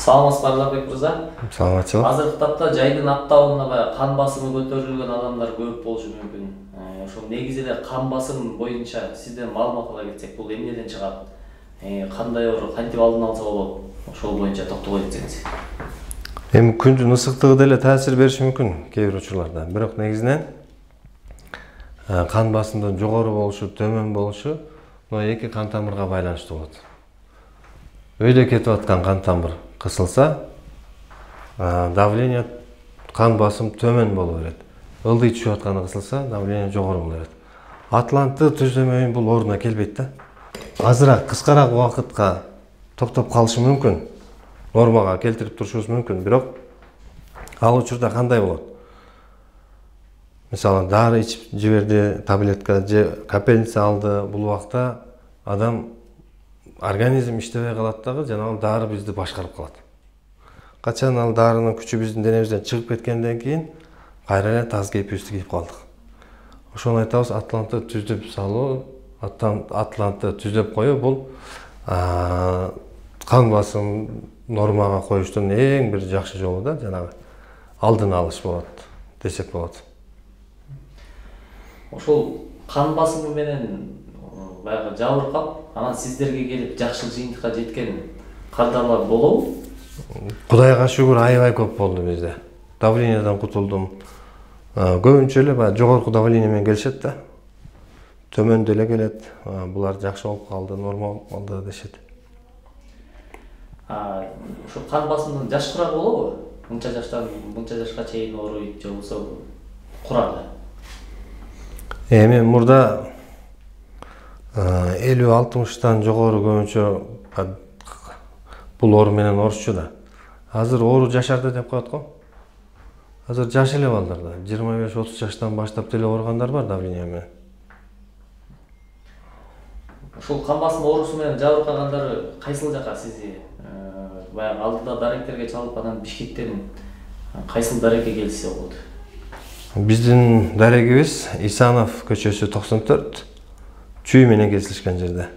Саламатсызбы Ардакбек мырза. Саламатчылык. Азыркы тапта жайдын аптабында кан басымы көтөрүлгөн адамдар көп болушу мүмкүн. Ошол негизи эле кан басым боюнча сизден маалымат ала кетсек, бул эмнеден чыгат? Кандай оору, кантип алдын алса болот? Ошол боюнча токтоло кетсеңиз. Эми күндүн ысыктыгы деле таасир бериши мүмкүн кээ бир учурларда. Бирок негизинен кан басымдын жогору болушу, төмөн болушу мына эки кан тамырга байланыштуу болот. Өйдө кетип аткан кан тамыр кысылса, давление кан басым төмөн боло берет. Ылдый түшүп атканы кысылса, давление жогору боло берет. Атлантты түзөмөйүн бул ордуна келбейт да. Азыраак, кыскараак убакытка токтоп калышы мүмкүн. Нормага келтирип турушубуз мүмкүн, бирок ал учурда кандай болот? Мисалы, дары ичип жиберди, таблетка же капельница алды, бул убакта адам организм иштебей калат дагы, жана ал дары бизди башкарып калат. Качан ал дарынын күчү биздин денебизден чыгып кеткенден кийин кайра эле таз кейпибизди кийип калдык. Ошону айтабыз, атлантты түздөп салуу, атлантты түздөп коюу бул кан басым нормага коюштун эң бир жакшы жолу да, жанагы алдын алыш болот десек болот. Ошол кан басымы менен баягы жабыркап, анан сиздерге келип жакшы жыйынтыкка жеткен кардарлар болобу? Кудайга шүгүр, аябай көп болду бизде. Давлениядан кутулдум. Көбүнчө эле баягы жогорку давление менен келишет да. Төмөн деле келет. Булар жакшы болуп калды, норма болуп калды дешет. Ошо кан басымдын жаш курагы болобу? Мынча жаштан мынча жашка чейин ооруйт же болбосо курагы? Эми мурда 50-60тан жогору көбүнчө бул оору менен оорушчу да. Азыр оору жашарды деп коет го. Азыр жаш эле балдарда 25-30 жаштан баштап деле ооругандар бар давление менен. Ошол кан басым оорусу менен жабыркагандары кайсыл жака сизди баягы алдыда даректерге чалып, анан Бишкектен кайсыл дарекке келсе болот? Биздин дарегибиз Исанов көчөсү 94, Чүй менен кесилишкен жерде.